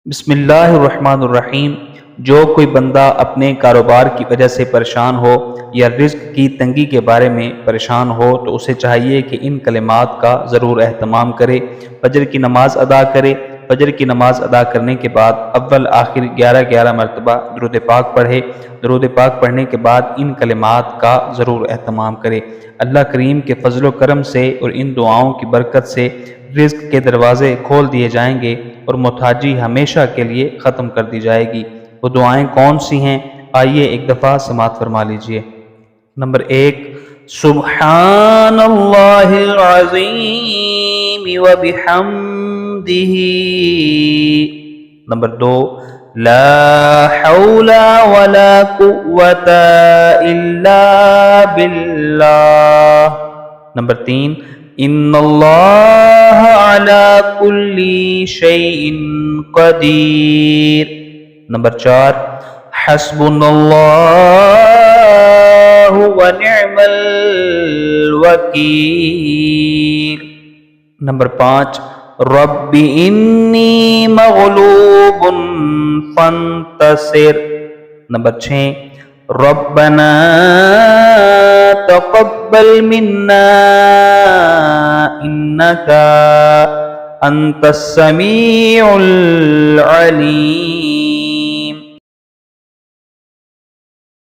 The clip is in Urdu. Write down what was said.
بسم اللہ الرحمن الرحیم۔ جو کوئی بندہ اپنے کاروبار کی وجہ سے پریشان ہو یا رزق کی تنگی کے بارے میں پریشان ہو تو اسے چاہیے کہ ان کلمات کا ضرور اہتمام کرے۔ فجر کی نماز ادا کرے۔ فجر کی نماز ادا کرنے کے بعد اول آخر 11 مرتبہ درود پاک پڑھے۔ درود پاک پڑھنے کے بعد ان کلمات کا ضرور اہتمام کرے۔ اللہ کریم کے فضل و کرم سے اور ان دعاؤں کی برکت سے رزق کے دروازے کھول دیے جائیں گے اور محتاجی ہمیشہ کے لیے ختم کر دی جائے گی۔ وہ دعائیں کون سی ہیں؟ آئیے ایک دفعہ سماعت فرما لیجئے۔ نمبر 1، سبحان اللہ العظیم وبحمدہ۔ نمبر 2، لا حول ولا قوة الا باللہ۔ نمبر 3، ان اللہ علی کل شیء قدیر۔ نمبر 4، حسبنا اللہ ونعم الوکیل۔ نمبر 5، رب انی مغلوب فانتصر۔ نمبر 6، ربنا تقبل منا انك انت السميع العليم۔